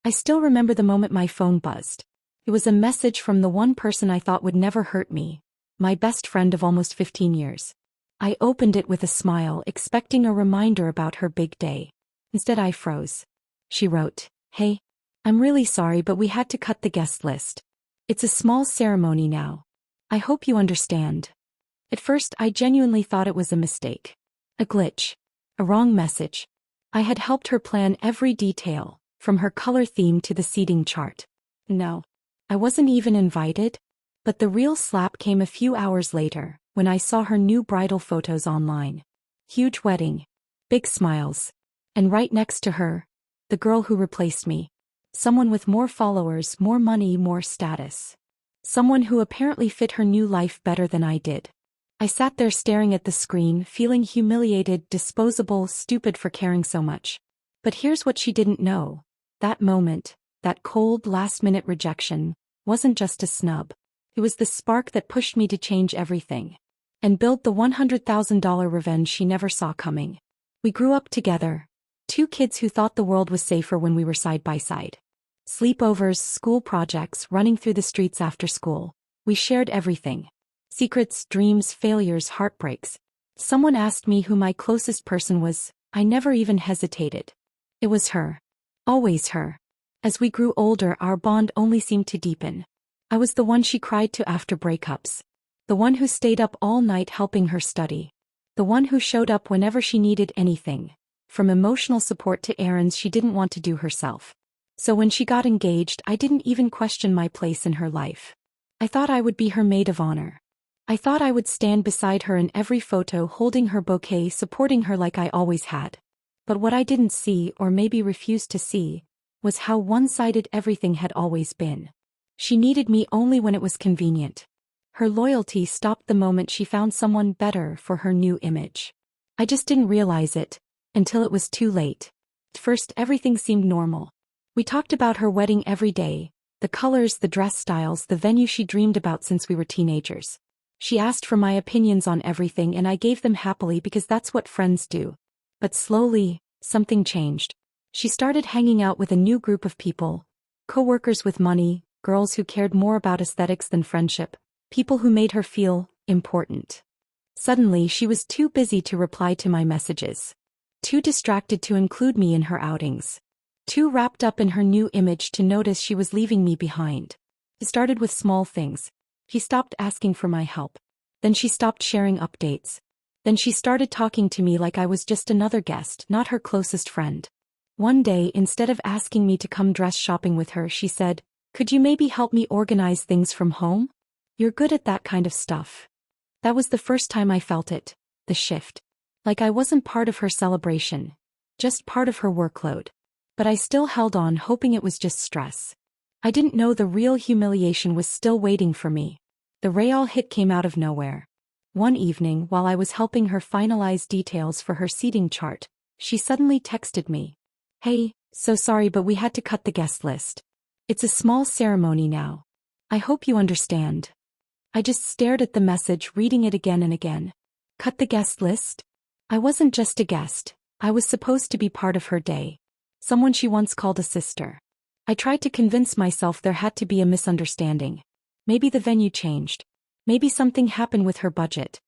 I still remember the moment my phone buzzed. It was a message from the one person I thought would never hurt me, my best friend of almost 15 years. I opened it with a smile, expecting a reminder about her big day. Instead, I froze. She wrote, "Hey, I'm really sorry, but we had to cut the guest list. It's a small ceremony now. I hope you understand." At first, I genuinely thought it was a mistake. A glitch. A wrong message. I had helped her plan every detail, from her color theme to the seating chart. No. I wasn't even invited. But the real slap came a few hours later, when I saw her new bridal photos online. Huge wedding. Big smiles. And right next to her, the girl who replaced me. Someone with more followers, more money, more status. Someone who apparently fit her new life better than I did. I sat there staring at the screen, feeling humiliated, disposable, stupid for caring so much. But here's what she didn't know. That moment, that cold, last-minute rejection, wasn't just a snub. It was the spark that pushed me to change everything. And build the $100,000 revenge she never saw coming. We grew up together. Two kids who thought the world was safer when we were side by side. Sleepovers, school projects, running through the streets after school. We shared everything. Secrets, dreams, failures, heartbreaks. Someone asked me who my closest person was. I never even hesitated. It was her. Always her. As we grew older, our bond only seemed to deepen. I was the one she cried to after breakups. The one who stayed up all night helping her study. The one who showed up whenever she needed anything. From emotional support to errands she didn't want to do herself. So when she got engaged, I didn't even question my place in her life. I thought I would be her maid of honor. I thought I would stand beside her in every photo, holding her bouquet, supporting her like I always had. But what I didn't see, or maybe refused to see, was how one-sided everything had always been. She needed me only when it was convenient. Her loyalty stopped the moment she found someone better for her new image. I just didn't realize it, until it was too late. At first, everything seemed normal. We talked about her wedding every day, the colors, the dress styles, the venue she dreamed about since we were teenagers. She asked for my opinions on everything and I gave them happily because that's what friends do. But slowly, something changed. She started hanging out with a new group of people. Co-workers with money, girls who cared more about aesthetics than friendship, people who made her feel important. Suddenly, she was too busy to reply to my messages. Too distracted to include me in her outings. Too wrapped up in her new image to notice she was leaving me behind. It started with small things. She stopped asking for my help. Then she stopped sharing updates. Then she started talking to me like I was just another guest, not her closest friend. One day, instead of asking me to come dress shopping with her, she said, "Could you maybe help me organize things from home? You're good at that kind of stuff." That was the first time I felt it, the shift. Like I wasn't part of her celebration. Just part of her workload. But I still held on, hoping it was just stress. I didn't know the real humiliation was still waiting for me. The real hit came out of nowhere. One evening, while I was helping her finalize details for her seating chart, she suddenly texted me. "Hey, so sorry but we had to cut the guest list. It's a small ceremony now. I hope you understand." I just stared at the message, reading it again and again. Cut the guest list? I wasn't just a guest. I was supposed to be part of her day. Someone she once called a sister. I tried to convince myself there had to be a misunderstanding. Maybe the venue changed. Maybe something happened with her budget.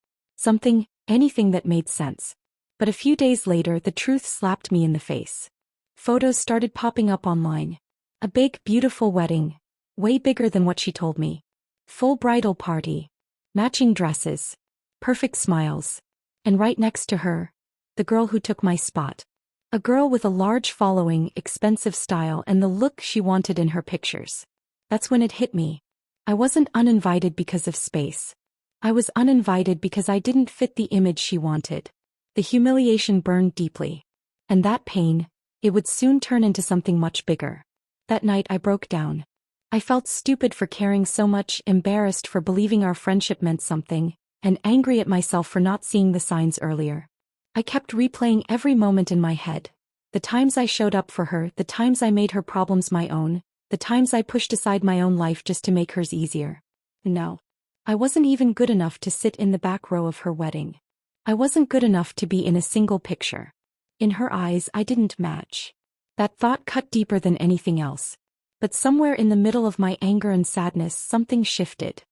Anything that made sense. But a few days later, the truth slapped me in the face. Photos started popping up online. A big, beautiful wedding. Way bigger than what she told me. Full bridal party. Matching dresses. Perfect smiles. And right next to her, the girl who took my spot. A girl with a large following, expensive style, and the look she wanted in her pictures. That's when it hit me. I wasn't uninvited because of space. I was uninvited because I didn't fit the image she wanted. The humiliation burned deeply. And that pain, it would soon turn into something much bigger. That night I broke down. I felt stupid for caring so much, embarrassed for believing our friendship meant something, and angry at myself for not seeing the signs earlier. I kept replaying every moment in my head. The times I showed up for her, the times I made her problems my own, the times I pushed aside my own life just to make hers easier. No. I wasn't even good enough to sit in the back row of her wedding. I wasn't good enough to be in a single picture. In her eyes, I didn't match. That thought cut deeper than anything else. But somewhere in the middle of my anger and sadness, something shifted.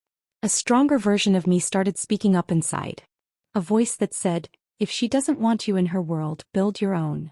A stronger version of me started speaking up inside. A voice that said, if she doesn't want you in her world, build your own.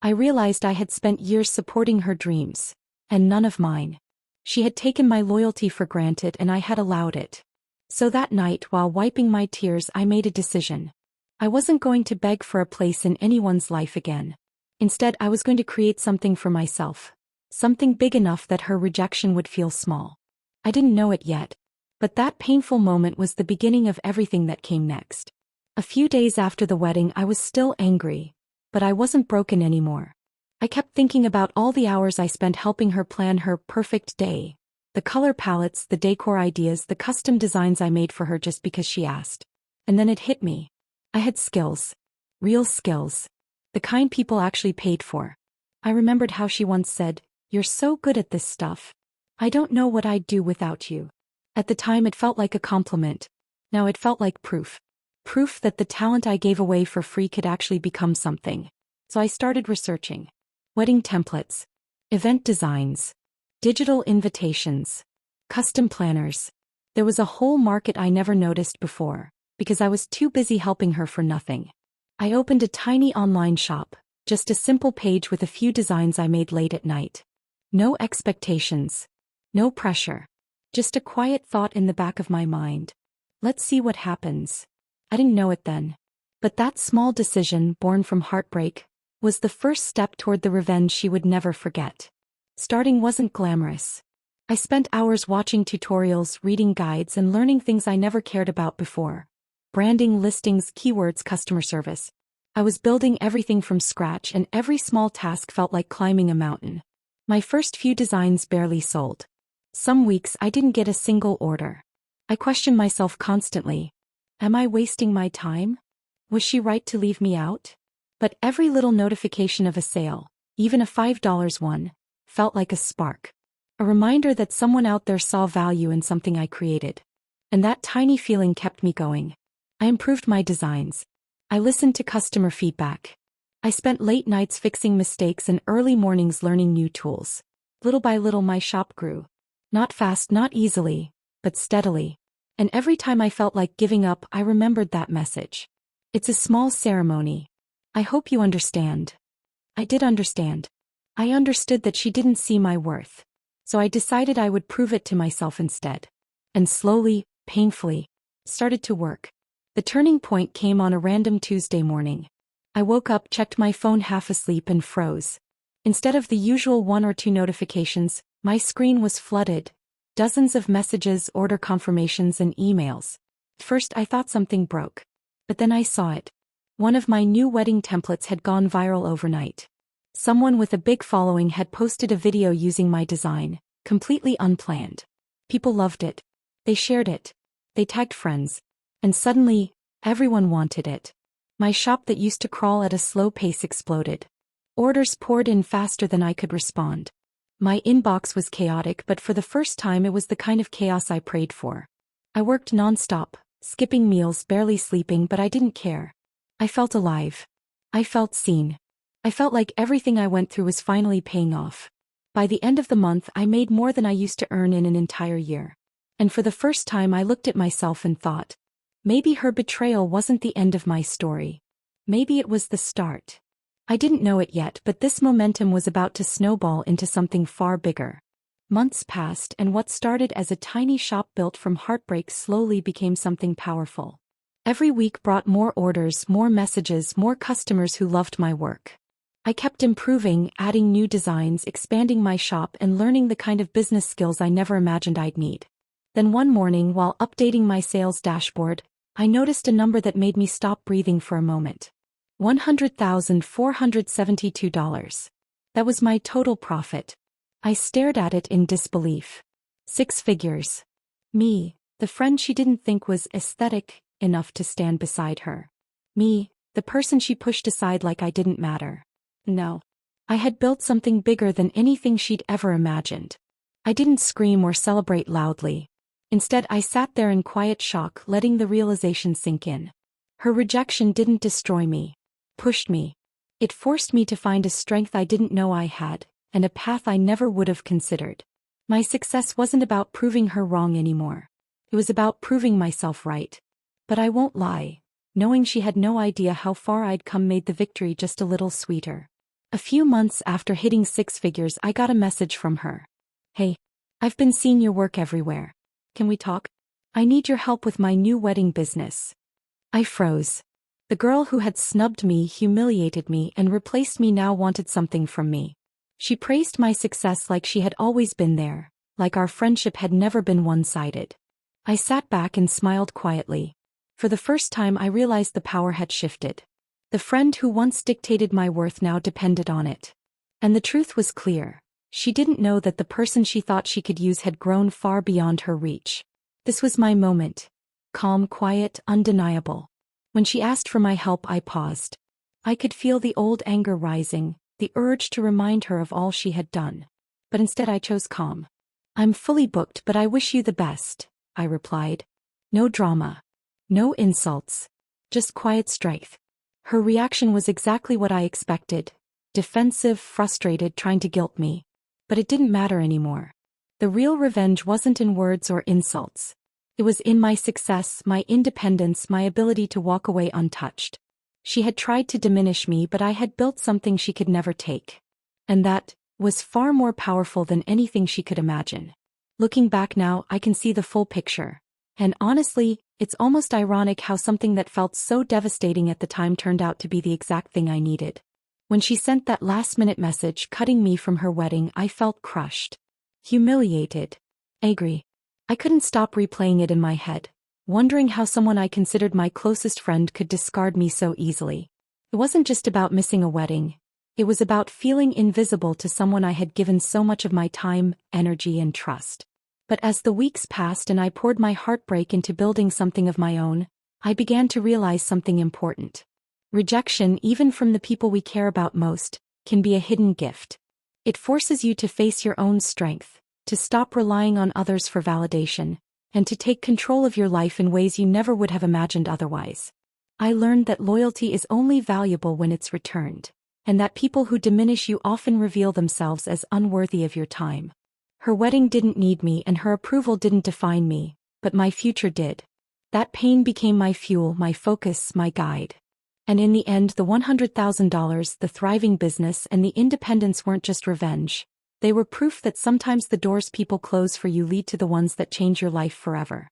I realized I had spent years supporting her dreams, and none of mine. She had taken my loyalty for granted and I had allowed it. So that night, while wiping my tears, I made a decision. I wasn't going to beg for a place in anyone's life again. Instead, I was going to create something for myself. Something big enough that her rejection would feel small. I didn't know it yet, but that painful moment was the beginning of everything that came next. A few days after the wedding, I was still angry, but I wasn't broken anymore. I kept thinking about all the hours I spent helping her plan her perfect day. The color palettes, the decor ideas, the custom designs I made for her just because she asked. And then it hit me. I had skills. Real skills. The kind people actually paid for. I remembered how she once said, "You're so good at this stuff. I don't know what I'd do without you." At the time it felt like a compliment. Now it felt like proof. Proof that the talent I gave away for free could actually become something. So I started researching. Wedding templates. Event designs. Digital invitations. Custom planners. There was a whole market I never noticed before, because I was too busy helping her for nothing. I opened a tiny online shop, just a simple page with a few designs I made late at night. No expectations. No pressure. Just a quiet thought in the back of my mind. Let's see what happens. I didn't know it then. But that small decision, born from heartbreak, was the first step toward the revenge she would never forget. Starting wasn't glamorous. I spent hours watching tutorials, reading guides, and learning things I never cared about before. Branding, listings, keywords, customer service. I was building everything from scratch, and every small task felt like climbing a mountain. My first few designs barely sold. Some weeks I didn't get a single order. I questioned myself constantly. Am I wasting my time? Was she right to leave me out? But every little notification of a sale, even a $5 one, felt like a spark. A reminder that someone out there saw value in something I created. And that tiny feeling kept me going. I improved my designs. I listened to customer feedback. I spent late nights fixing mistakes and early mornings learning new tools. Little by little my shop grew. Not fast, not easily, but steadily. And every time I felt like giving up, I remembered that message. It's a small ceremony. I hope you understand. I did understand. I understood that she didn't see my worth. So I decided I would prove it to myself instead. And slowly, painfully, started to work. The turning point came on a random Tuesday morning. I woke up, checked my phone half asleep, and froze. Instead of the usual 1 or 2 notifications, my screen was flooded. Dozens of messages, order confirmations, and emails. First I thought something broke. But then I saw it. One of my new wedding templates had gone viral overnight. Someone with a big following had posted a video using my design, completely unplanned. People loved it. They shared it. They tagged friends. And suddenly, everyone wanted it. My shop that used to crawl at a slow pace exploded. Orders poured in faster than I could respond. My inbox was chaotic, but for the first time it was the kind of chaos I prayed for. I worked nonstop, skipping meals, barely sleeping, but I didn't care. I felt alive. I felt seen. I felt like everything I went through was finally paying off. By the end of the month, I made more than I used to earn in an entire year. And for the first time I looked at myself and thought, maybe her betrayal wasn't the end of my story. Maybe it was the start. I didn't know it yet, but this momentum was about to snowball into something far bigger. Months passed, and what started as a tiny shop built from heartbreak slowly became something powerful. Every week brought more orders, more messages, more customers who loved my work. I kept improving, adding new designs, expanding my shop, and learning the kind of business skills I never imagined I'd need. Then one morning, while updating my sales dashboard, I noticed a number that made me stop breathing for a moment. $100,472. That was my total profit. I stared at it in disbelief. 6 figures. Me, the friend she didn't think was aesthetic enough to stand beside her. Me, the person she pushed aside like I didn't matter. No. I had built something bigger than anything she'd ever imagined. I didn't scream or celebrate loudly. Instead, I sat there in quiet shock, letting the realization sink in. Her rejection didn't destroy me. Pushed me. It forced me to find a strength I didn't know I had, and a path I never would have considered. My success wasn't about proving her wrong anymore. It was about proving myself right. But I won't lie. Knowing she had no idea how far I'd come made the victory just a little sweeter. A few months after hitting six figures, I got a message from her. "Hey, I've been seeing your work everywhere. Can we talk? I need your help with my new wedding business." I froze. The girl who had snubbed me, humiliated me, and replaced me now wanted something from me. She praised my success like she had always been there, like our friendship had never been one-sided. I sat back and smiled quietly. For the first time I realized the power had shifted. The friend who once dictated my worth now depended on it. And the truth was clear. She didn't know that the person she thought she could use had grown far beyond her reach. This was my moment. Calm, quiet, undeniable. When she asked for my help, I paused. I could feel the old anger rising, the urge to remind her of all she had done. But instead I chose calm. "I'm fully booked, but I wish you the best," I replied. No drama. No insults. Just quiet strength. Her reaction was exactly what I expected. Defensive, frustrated, trying to guilt me. But it didn't matter anymore. The real revenge wasn't in words or insults. It was in my success, my independence, my ability to walk away untouched. She had tried to diminish me, but I had built something she could never take. And that was far more powerful than anything she could imagine. Looking back now, I can see the full picture. And honestly, it's almost ironic how something that felt so devastating at the time turned out to be the exact thing I needed. When she sent that last-minute message cutting me from her wedding, I felt crushed. Humiliated. Angry. I couldn't stop replaying it in my head, wondering how someone I considered my closest friend could discard me so easily. It wasn't just about missing a wedding. It was about feeling invisible to someone I had given so much of my time, energy, and trust. But as the weeks passed and I poured my heartbreak into building something of my own, I began to realize something important. Rejection, even from the people we care about most, can be a hidden gift. It forces you to face your own strength, to stop relying on others for validation, and to take control of your life in ways you never would have imagined otherwise. I learned that loyalty is only valuable when it's returned, and that people who diminish you often reveal themselves as unworthy of your time. Her wedding didn't need me and her approval didn't define me, but my future did. That pain became my fuel, my focus, my guide. And in the end, the $100,000, the thriving business, and the independence weren't just revenge. They were proof that sometimes the doors people close for you lead to the ones that change your life forever.